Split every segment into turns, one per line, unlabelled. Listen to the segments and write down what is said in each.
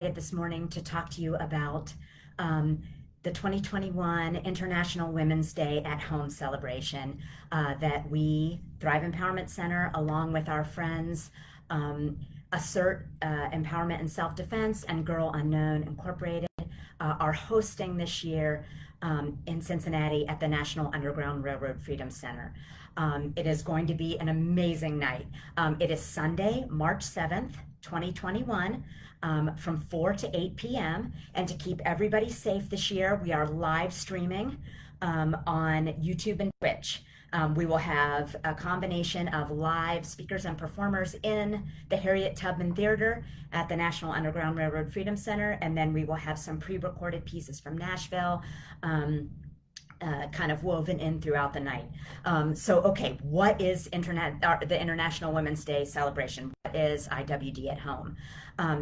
excited this morning to talk to you about the 2021 International Women's Day at Home celebration that we, Thrive Empowerment Center, along with our friends, Assert Empowerment and Self-Defense and Girl Unknown Incorporated, are hosting this year in Cincinnati at the National Underground Railroad Freedom Center. It is going to be an amazing night. It is Sunday, March 7th, 2021, from 4 to 8 p.m. And to keep everybody safe this year, we are live streaming on YouTube and Twitch. We will have a combination of live speakers and performers in the Harriet Tubman Theater at the National Underground Railroad Freedom Center, and then we will have some pre-recorded pieces from Nashville kind of woven in throughout the night. Okay, what is the International Women's Day celebration? What is IWD at Home?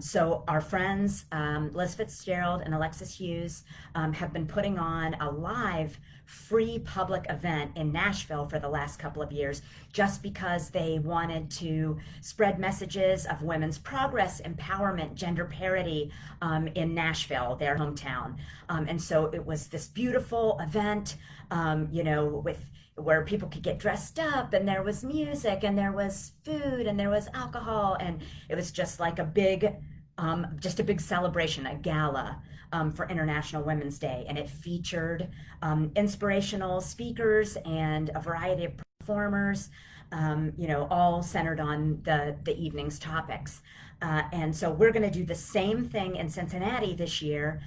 So our friends, Liz Fitzgerald and Alexis Hughes, have been putting on a live free public event in Nashville for the last couple of years, just because they wanted to spread messages of women's progress, empowerment, gender parity in Nashville, their hometown. And so it was this beautiful event, with where people could get dressed up, and there was music, and there was food, and there was alcohol, and it was just like a big celebration, a gala for International Women's Day. And it featured inspirational speakers and a variety of performers, all centered on the evening's topics. And so we're going to do the same thing in Cincinnati this year,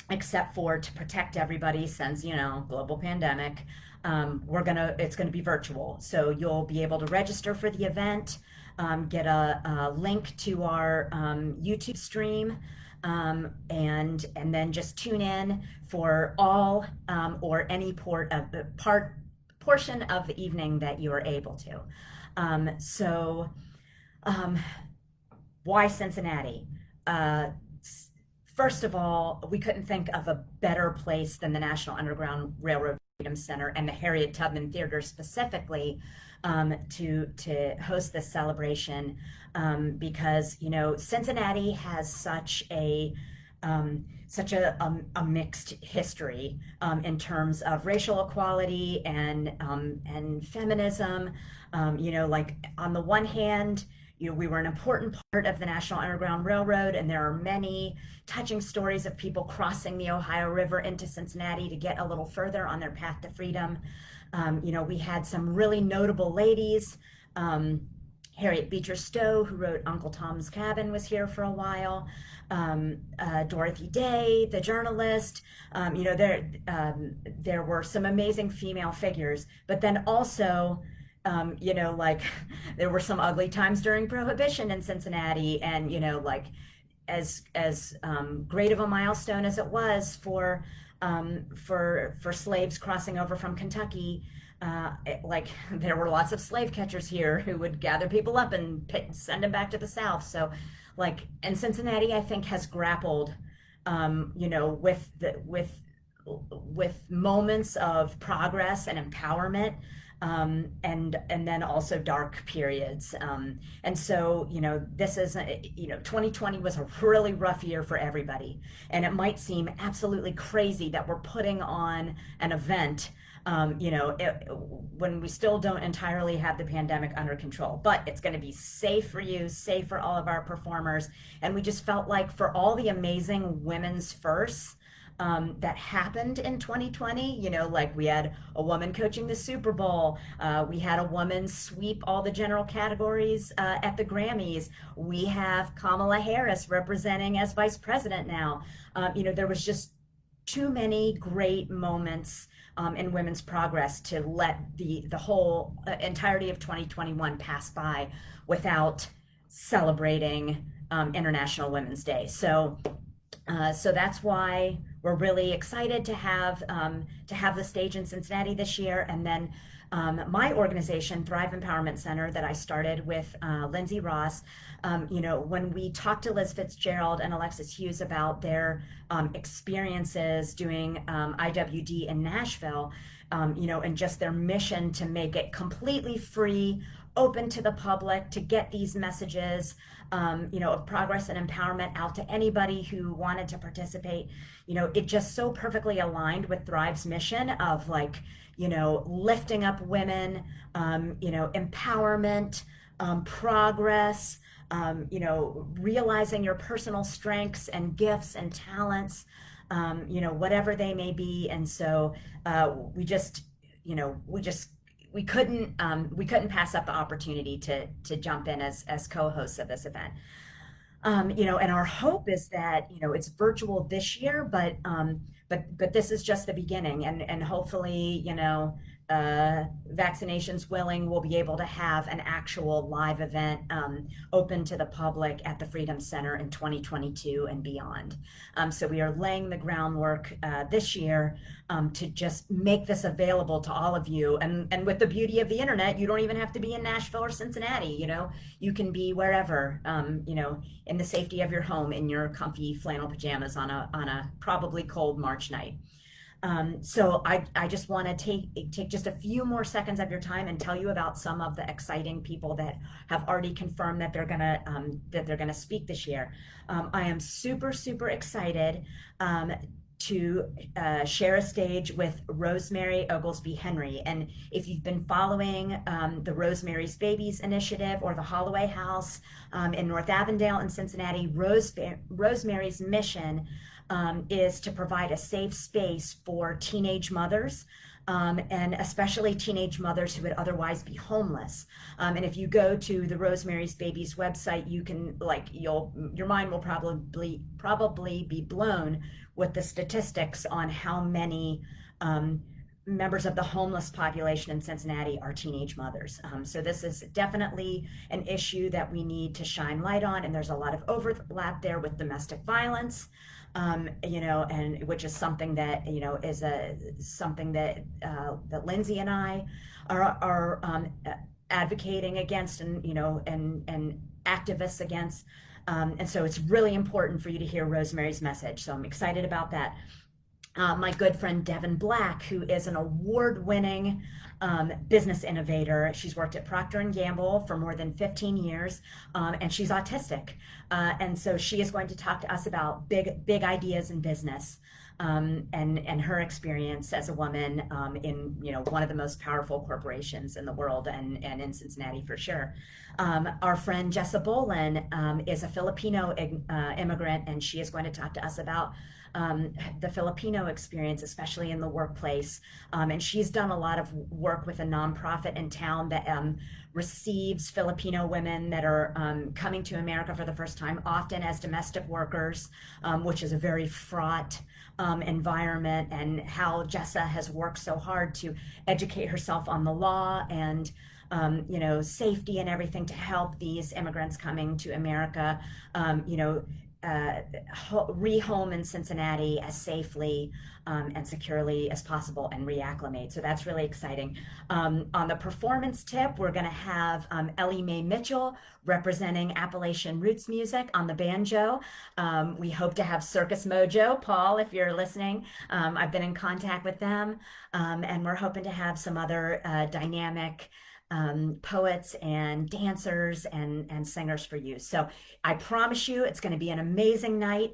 except for to protect everybody since, global pandemic. It's going to be virtual. So you'll be able to register for the event, get a link to our YouTube stream, and then just tune in for all or any portion of the evening that you are able to. Why Cincinnati? First of all, we couldn't think of a better place than the National Underground Railroad Freedom Center and the Harriet Tubman Theater specifically to host this celebration, because Cincinnati has such a mixed history in terms of racial equality and feminism. Like on the one hand, we were an important part of the National Underground Railroad, and there are many touching stories of people crossing the Ohio River into Cincinnati to get a little further on their path to freedom. We had some really notable ladies. Harriet Beecher Stowe, who wrote Uncle Tom's Cabin, was here for a while. Dorothy Day, the journalist. There were some amazing female figures, but then also there were some ugly times during Prohibition in Cincinnati, and as great of a milestone as it was for slaves crossing over from Kentucky, there were lots of slave catchers here who would gather people up and send them back to the South. So and Cincinnati, I think, has grappled with moments of progress and empowerment, and then also dark periods. And so, this is, 2020 was a really rough year for everybody. And it might seem absolutely crazy that we're putting on an event, when we still don't entirely have the pandemic under control. But it's going to be safe for you, safe for all of our performers. And we just felt like for all the amazing women's firsts that happened in 2020, we had a woman coaching the Super Bowl, we had a woman sweep all the general categories at the Grammys, we have Kamala Harris representing as vice president now. There was just too many great moments in women's progress to let the whole entirety of 2021 pass by without celebrating International Women's Day. So that's why we're really excited to have the stage in Cincinnati this year. And then my organization, Thrive Empowerment Center, that I started with Lindsay Ross, when we talked to Liz Fitzgerald and Alexis Hughes about their experiences doing IWD in Nashville, and just their mission to make it completely free, open to the public to get these messages, of progress and empowerment out to anybody who wanted to participate. It just so perfectly aligned with Thrive's mission of like, lifting up women, empowerment, progress, realizing your personal strengths and gifts and talents, whatever they may be. And so we just, we couldn't pass up the opportunity to jump in as co-hosts of this event. And our hope is that it's virtual this year, but this is just the beginning, and hopefully vaccinations willing, we'll be able to have an actual live event open to the public at the Freedom Center in 2022 and beyond. So we are laying the groundwork this year to just make this available to all of you. And with the beauty of the internet, you don't even have to be in Nashville or Cincinnati. You can be wherever, in the safety of your home in your comfy flannel pajamas on a probably cold March night. So I just want to take just a few more seconds of your time and tell you about some of the exciting people that have already confirmed that they're gonna speak this year. I am super excited to share a stage with Rosemary Oglesby Henry. And if you've been following the Rosemary's Babies Initiative or the Holloway House in North Avondale in Cincinnati, Rosemary's mission is to provide a safe space for teenage mothers, and especially teenage mothers who would otherwise be homeless. And if you go to the Rosemary's Babies website, you can your mind will probably be blown with the statistics on how many members of the homeless population in Cincinnati are teenage mothers. So this is definitely an issue that we need to shine light on, and there's a lot of overlap there with domestic violence. And which is something that is something that that Lindsay and I are advocating against, and and activists against, and so it's really important for you to hear Rosemary's message. So I'm excited about that. My good friend Devin Black, who is an award-winning business innovator. She's worked at Procter & Gamble for more than 15 years, and she's autistic. And so she is going to talk to us about big ideas in business, and her experience as a woman in one of the most powerful corporations in the world, and in Cincinnati for sure. Our friend Jessa Bolin is a Filipino immigrant, and she is going to talk to us about the Filipino experience, especially in the workplace. And she's done a lot of work with a nonprofit in town that receives Filipino women that are coming to America for the first time, often as domestic workers, which is a very fraught environment, and how Jessa has worked so hard to educate herself on the law and safety and everything to help these immigrants coming to America, rehome in Cincinnati as safely and securely as possible and reacclimate. So that's really exciting. On the performance tip, we're going to have Ellie Mae Mitchell representing Appalachian roots music on the banjo. We hope to have Circus Mojo, Paul, if you're listening. I've been in contact with them, and we're hoping to have some other dynamic poets and dancers and singers for you. So I promise you it's going to be an amazing night.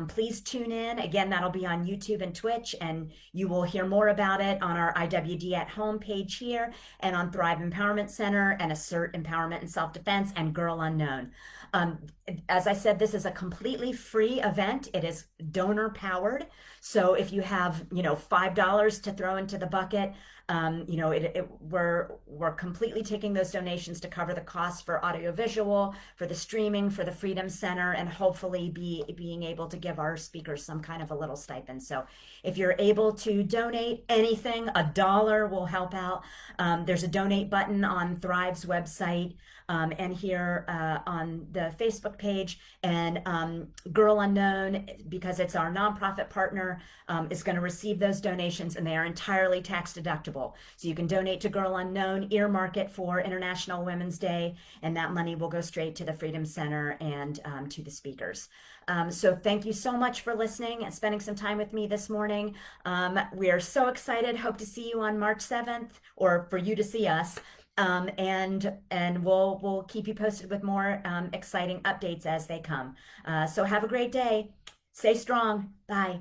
Please tune in. Again, that'll be on YouTube and Twitch, and you will hear more about it on our IWDAtHome page here, and on Thrive Empowerment Center, and Assert Empowerment and Self-Defense, and Girl Unknown. As I said, this is a completely free event. It is donor powered. So if you have, $5 to throw into the bucket, we're completely taking those donations to cover the costs for audiovisual, for the streaming, for the Freedom Center, and hopefully being able to give our speakers some kind of a little stipend. So if you're able to donate anything, $1 will help out. There's a donate button on Thrive's website, and here on the Facebook page, and Girl Unknown, because it's our nonprofit partner, is going to receive those donations, and they are entirely tax deductible. So you can donate to Girl Unknown, earmark it for International Women's Day, and that money will go straight to the Freedom Center and to the speakers. So thank you so much for listening and spending some time with me this morning. We are so excited. Hope to see you on March 7th, or for you to see us. And we'll keep you posted with more exciting updates as they come. So have a great day. Stay strong. Bye.